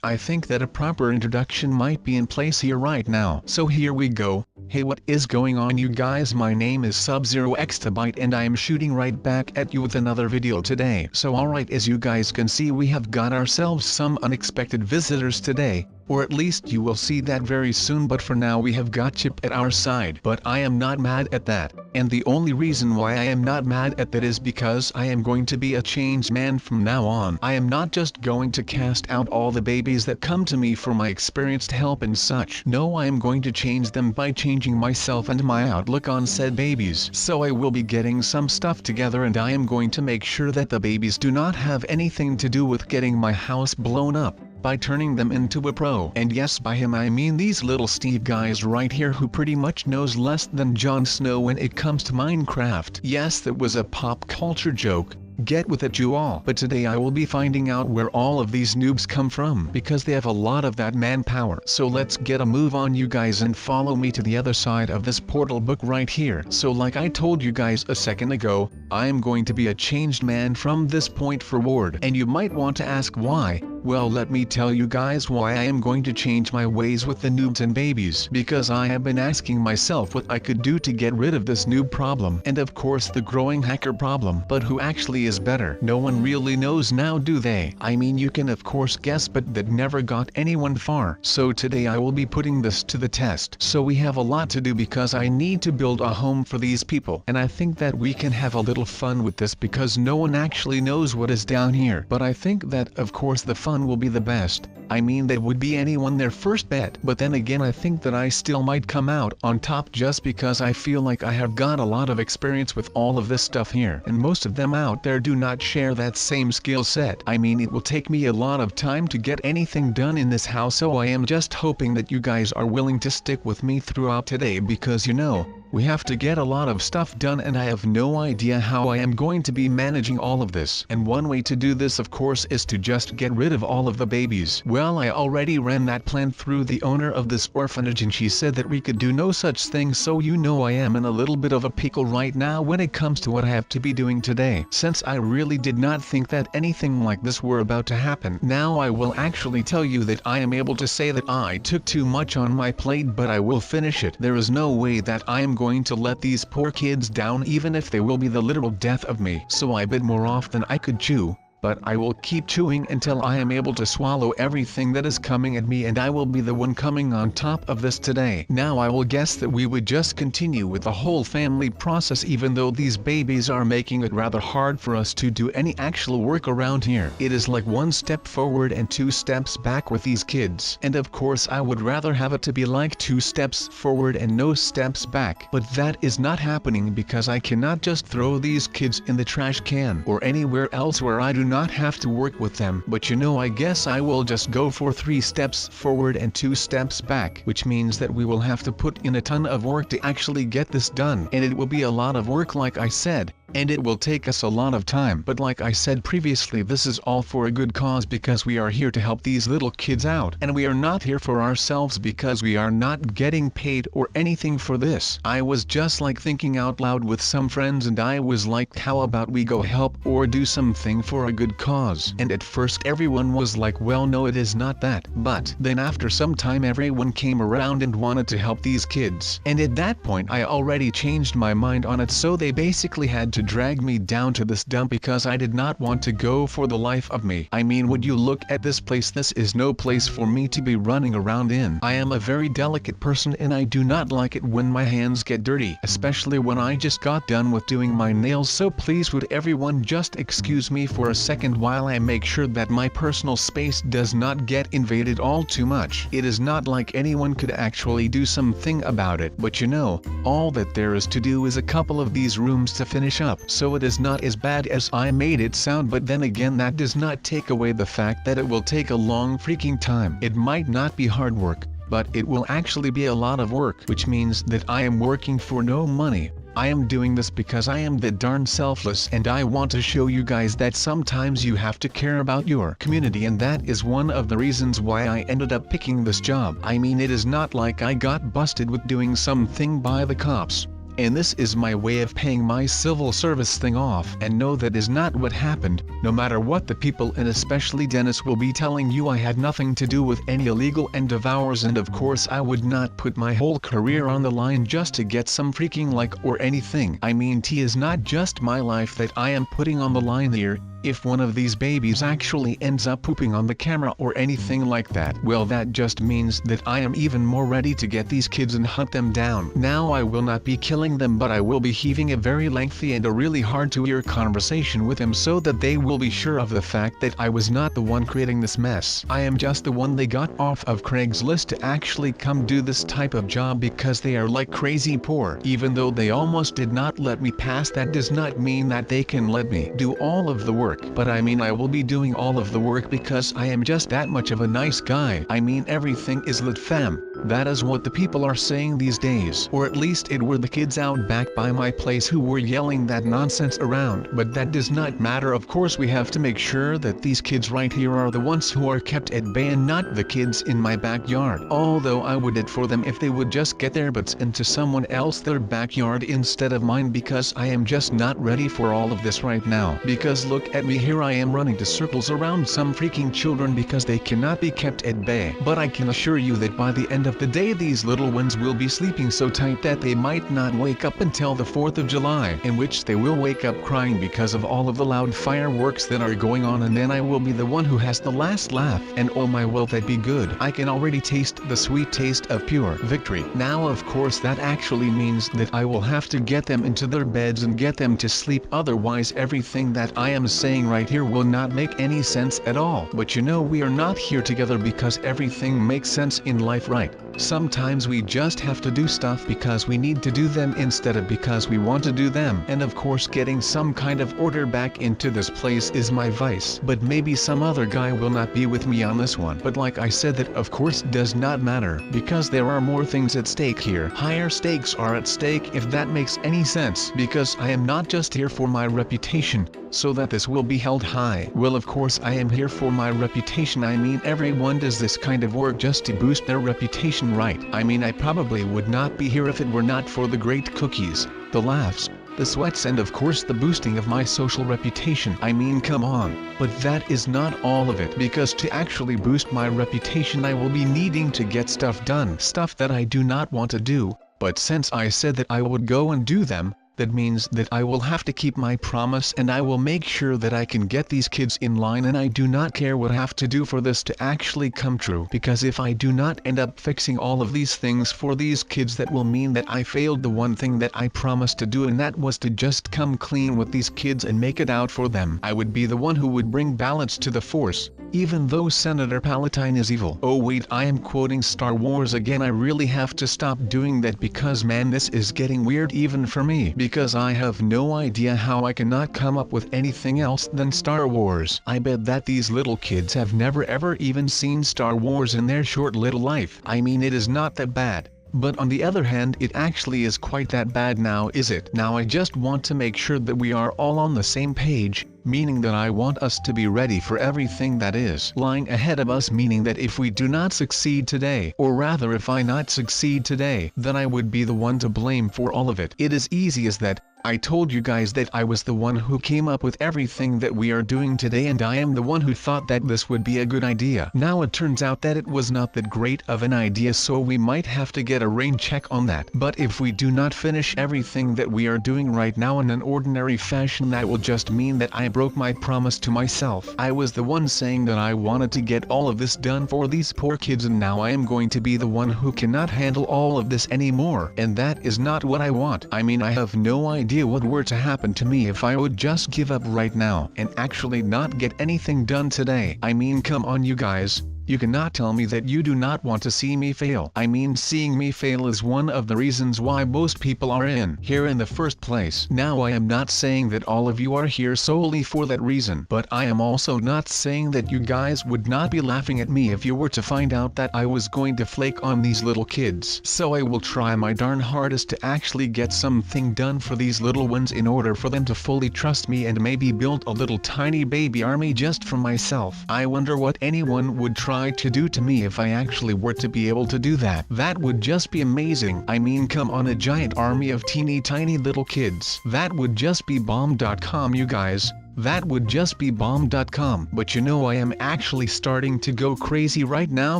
I think that a proper introduction might be in place here right now. So here we go. Hey, what is going on, you guys? My name is Sub-Zero Exabyte and I am shooting right back at you with another video today. So alright, as you guys can see, we have got ourselves some unexpected visitors today. Or at least you will see that very soon, but for now we have got Chip at our side. But I am not mad at that, and the only reason why I am not mad at that is because I am going to be a changed man from now on. I am not just going to cast out all the babies that come to me for my experienced help and such. No, I am going to change them by changing myself and my outlook on said babies. So I will be getting some stuff together and I am going to make sure that the babies do not have anything to do with getting my house blown up, by turning them into a pro. And yes, by him I mean these little Steve guys right here who pretty much knows less than Jon Snow when it comes to Minecraft. Yes, that was a pop culture joke. Get with it, you all. But today I will be finding out where all of these noobs come from, because they have a lot of that manpower. So let's get a move on, you guys, and follow me to the other side of this portal book right here. So like I told you guys a second ago, I am going to be a changed man from this point forward. And you might want to ask why. Well, let me tell you guys why I am going to change my ways with the noobs and babies. Because I have been asking myself what I could do to get rid of this noob problem, and of course the growing hacker problem. But who actually is better? No one really knows now, do they? I mean, you can of course guess, but that never got anyone far. So today I will be putting this to the test. So we have a lot to do because I need to build a home for these people. And I think that we can have a little fun with this because no one actually knows what is down here. But I think that of course the fun will be the best. I mean, that would be anyone their first bet. But then again, I think that I still might come out on top just because I feel like I have got a lot of experience with all of this stuff here. And most of them out there do not share that same skill set. I mean, it will take me a lot of time to get anything done in this house, so I am just hoping that you guys are willing to stick with me throughout today, because you know, we have to get a lot of stuff done and I have no idea how I am going to be managing all of this. And one way to do this of course is to just get rid of all of the babies. Well, I already ran that plan through the owner of this orphanage and she said that we could do no such thing, so you know I am in a little bit of a pickle right now when it comes to what I have to be doing today. Since I really did not think that anything like this were about to happen. Now I will actually tell you that I am able to say that I took too much on my plate, but I will finish it. There is no way that I am going to let these poor kids down, even if they will be the literal death of me. So I bit more off than I could chew. But I will keep chewing until I am able to swallow everything that is coming at me, and I will be the one coming on top of this today. Now I will guess that we would just continue with the whole family process, even though these babies are making it rather hard for us to do any actual work around here. It is like one step forward and two steps back with these kids. And of course I would rather have it to be like 2 steps forward and no steps back. But that is not happening because I cannot just throw these kids in the trash can or anywhere else where I do not have to work with them. But you know, I guess I will just go for 3 steps forward and 2 steps back, which means that we will have to put in a ton of work to actually get this done, and it will be a lot of work like I said. And it will take us a lot of time. But like I said previously, this is all for a good cause because we are here to help these little kids out. And we are not here for ourselves because we are not getting paid or anything for this. I was just like thinking out loud with some friends and I was like, how about we go help or do something for a good cause? And at first everyone was like, well, no, it is not that. But then after some time everyone came around and wanted to help these kids. And at that point I already changed my mind on it, so they basically had to drag me down to this dump because I did not want to go for the life of me. I mean, would you look at this place? This is no place for me to be running around in. I am a very delicate person and I do not like it when my hands get dirty, especially when I just got done with doing my nails. So please would everyone just excuse me for a second while I make sure that my personal space does not get invaded all too much. It is not like anyone could actually do something about it, but you know, all that there is to do is a couple of these rooms to finish up. So it is not as bad as I made it sound, but then again that does not take away the fact that it will take a long freaking time. It might not be hard work, but it will actually be a lot of work, which means that I am working for no money. I am doing this because I am that darn selfless, and I want to show you guys that sometimes you have to care about your community, and that is one of the reasons why I ended up picking this job. I mean, it is not like I got busted with doing something by the cops. and this is my way of paying my civil service thing off. And no, that is not what happened. No matter what the people and especially Dennis will be telling you, I had nothing to do with any illegal end of ours, and of course I would not put my whole career on the line just to get some freaking like or anything. I mean, T is not just my life that I am putting on the line here. If one of these babies actually ends up pooping on the camera or anything like that, well, that just means that I am even more ready to get these kids and hunt them down. Now I will not be killing them, but I will be heaving a very lengthy and a really hard to hear conversation with them so that they will be sure of the fact that I was not the one creating this mess. I am just the one they got off of Craigslist to actually come do this type of job because they are like crazy poor. Even though they almost did not let me pass, that does not mean that they can let me do all of the work. But I mean, I will be doing all of the work because I am just that much of a nice guy. I mean, everything is lit fam. That is what the people are saying these days. Or at least it were the kids out back by my place who were yelling that nonsense around. But that does not matter. Of course we have to make sure that these kids right here are the ones who are kept at bay and not the kids in my backyard. Although I would it for them if they would just get their butts into someone else their backyard instead of mine, because I am just not ready for all of this right now. Because look at me, here I am running to circles around some freaking children because they cannot be kept at bay. But I can assure you that by the end of the day these little ones will be sleeping so tight that they might not wake up until the 4th of July, in which they will wake up crying because of all of the loud fireworks that are going on, and then I will be the one who has the last laugh. And oh my, will that be good. I can already taste the sweet taste of pure victory. Now of course that actually means that I will have to get them into their beds and get them to sleep, otherwise everything that I am saying right here will not make any sense at all. But you know, we are not here together because everything makes sense in life, right? Sometimes we just have to do stuff because we need to do them instead of because we want to do them. And of course getting some kind of order back into this place is my vice. But maybe some other guy will not be with me on this one. But like I said, that of course does not matter, because there are more things at stake here. Higher stakes are at stake, if that makes any sense. Because I am not just here for my reputation, so that this will be held high. Well, of course I am here for my reputation. I mean, everyone does this kind of work just to boost their reputation, right? I mean, I probably would not be here if it were not for the great cookies, the laughs, the sweats, and of course the boosting of my social reputation. I mean, come on. But that is not all of it, because to actually boost my reputation I will be needing to get stuff done, stuff that I do not want to do. But since I said that I would go and do them, that means that I will have to keep my promise, and I will make sure that I can get these kids in line, and I do not care what I have to do for this to actually come true. Because if I do not end up fixing all of these things for these kids, that will mean that I failed the one thing that I promised to do, and that was to just come clean with these kids and make it out for them. I would be the one who would bring balance to the force, even though Senator Palatine is evil. Oh wait, I am quoting Star Wars again. I really have to stop doing that because man, this is getting weird even for me. Because I have no idea how I cannot come up with anything else than Star Wars. I bet that these little kids have never ever even seen Star Wars in their short little life. I mean, it is not that bad. But on the other hand, it actually is quite that bad now, is it? Now I just want to make sure that we are all on the same page, meaning that I want us to be ready for everything that is lying ahead of us, meaning that if we do not succeed today, or rather if I not succeed today, then I would be the one to blame for all of it. It is easy as that. I told you guys that I was the one who came up with everything that we are doing today, and I am the one who thought that this would be a good idea. Now it turns out that it was not that great of an idea, so we might have to get a rain check on that. But if we do not finish everything that we are doing right now in an ordinary fashion, that will just mean that I broke my promise to myself. I was the one saying that I wanted to get all of this done for these poor kids, and now I am going to be the one who cannot handle all of this anymore. And that is not what I want. I mean, I have no idea what were to happen to me if I would just give up right now and actually not get anything done today. I mean, come on you guys. You cannot tell me that you do not want to see me fail. I mean, seeing me fail is one of the reasons why most people are here in the first place. Now I am not saying that all of you are here solely for that reason, but I am also not saying that you guys would not be laughing at me if you were to find out that I was going to flake on these little kids. So I will try my darn hardest to actually get something done for these little ones in order for them to fully trust me and maybe build a little tiny baby army just for myself. I wonder what anyone would try try to do to me if I actually were to be able to do that. That would just be amazing. I mean, come on, a giant army of teeny tiny little kids. That would just be bomb.com, you guys. That would just be bomb.com. But you know, I am actually starting to go crazy right now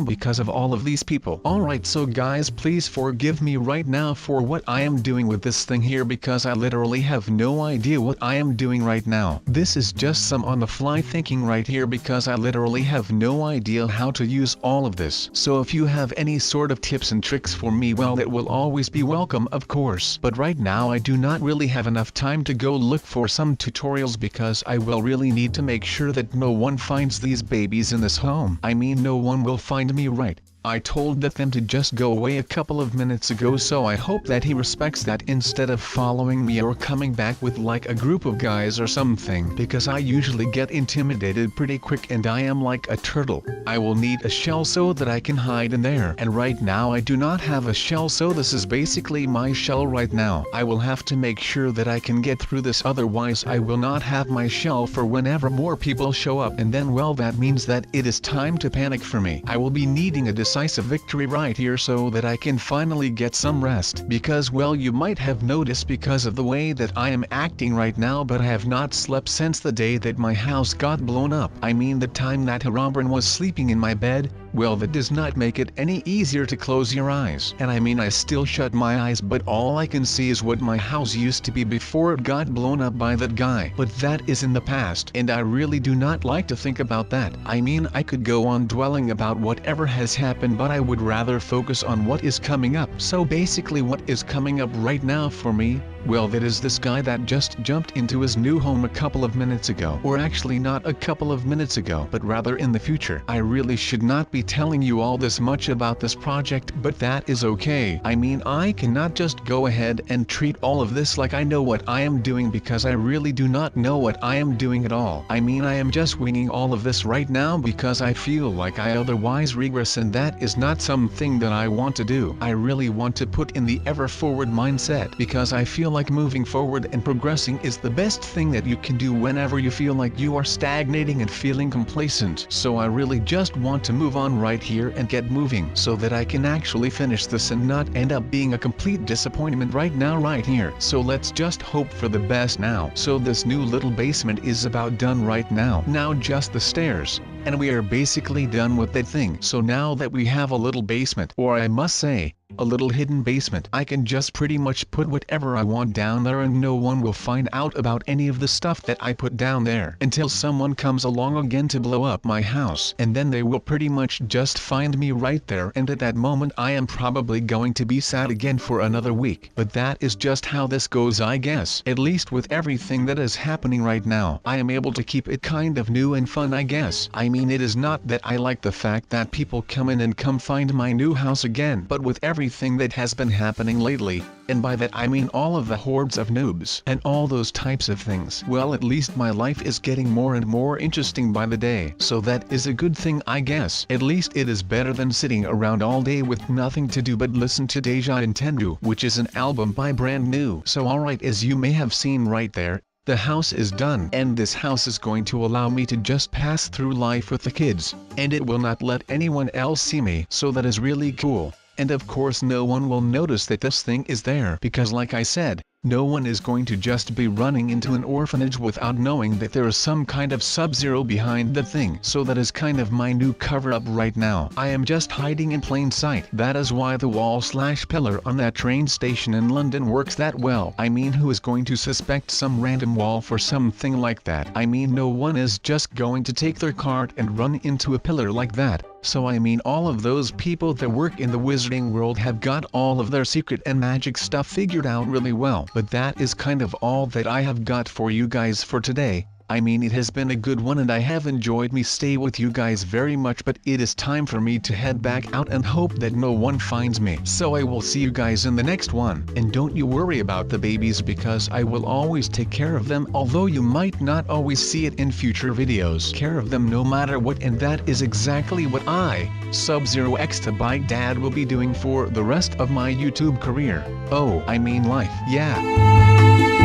because of all of these people. Alright, so guys, please forgive me right now for what I am doing with this thing here, because I literally have no idea what I am doing right now. This is just some on the fly thinking right here, because I literally have no idea how to use all of this. So if you have any sort of tips and tricks for me, well, it will always be welcome, of course. But right now I do not really have enough time to go look for some tutorials, because I will really need to make sure that no one finds these babies in this home. I mean, no one will find me, right? I told them to just go away a couple of minutes ago, so I hope that he respects that instead of following me or coming back with like a group of guys or something, because I usually get intimidated pretty quick and I am like a turtle. I will need a shell so that I can hide in there, and right now I do not have a shell, so this is basically my shell right now. I will have to make sure that I can get through this, otherwise I will not have my shell for whenever more people show up, and then, well, that means that it is time to panic for me. I will be needing a decisive victory right here so that I can finally get some rest, because, well, you might have noticed because of the way that I am acting right now, but I have not slept since the day that my house got blown up. I mean, the time that Harambean was sleeping in my bed. Well, that does not make it any easier to close your eyes. And I mean, I still shut my eyes, but all I can see is what my house used to be before it got blown up by that guy. But that is in the past, and I really do not like to think about that. I mean, I could go on dwelling about whatever has happened, but I would rather focus on what is coming up. So basically, what is coming up right now for me, well, that is this guy that just jumped into his new home a couple of minutes ago. Or actually not a couple of minutes ago, but rather in the future. I really should not be telling you all this much about this project, but that is okay. I mean, I cannot just go ahead and treat all of this like I know what I am doing, because I really do not know what I am doing at all. I mean, I am just winging all of this right now because I feel like I otherwise regress, and that is not something that I want to do. I really want to put in the ever forward mindset, because I feel like moving forward and progressing is the best thing that you can do whenever you feel like you are stagnating and feeling complacent. So I really just want to move on right here and get moving so that I can actually finish this and not end up being a complete disappointment right now right here. So let's just hope for the best now. So this new little basement is about done right now. Now just the stairs, and we are basically done with that thing. So now that we have a little basement, or I must say, a little hidden basement, I can just pretty much put whatever I want down there, and no one will find out about any of the stuff that I put down there until someone comes along again to blow up my house, and then they will pretty much just find me right there, and at that moment I am probably going to be sad again for another week. But that is just how this goes, I guess. At least with everything that is happening right now, I am able to keep it kind of new and fun, I guess. I mean, it is not that I like the fact that people come in and come find my new house again, but with everything that has been happening lately, and by that I mean all of the hordes of noobs and all those types of things, well, at least my life is getting more and more interesting by the day. So that is a good thing, I guess. At least it is better than sitting around all day with nothing to do but listen to Deja Nintendo, which is an album by Brand New. So alright, as you may have seen right there, the house is done, and this house is going to allow me to just pass through life with the kids, and it will not let anyone else see me, so that is really cool. And of course no one will notice that this thing is there, because like I said, no one is going to just be running into an orphanage without knowing that there is some kind of Sub-Zero behind the thing. So that is kind of my new cover-up right now. I am just hiding in plain sight. That is why the wall/pillar on that train station in London works that well. I mean, who is going to suspect some random wall for something like that? I mean, no one is just going to take their cart and run into a pillar like that. So I mean, all of those people that work in the wizarding world have got all of their secret and magic stuff figured out really well. But that is kind of all that I have got for you guys for today. I mean, it has been a good one and I have enjoyed me stay with you guys very much, but it is time for me to head back out and hope that no one finds me. So I will see you guys in the next one, and don't you worry about the babies, because I will always take care of them, although you might not always see it in future videos. Care of them no matter what, and that is exactly what I, Sub-Zero Exabyte Dad, will be doing for the rest of my YouTube career. Oh, I mean life. Yeah.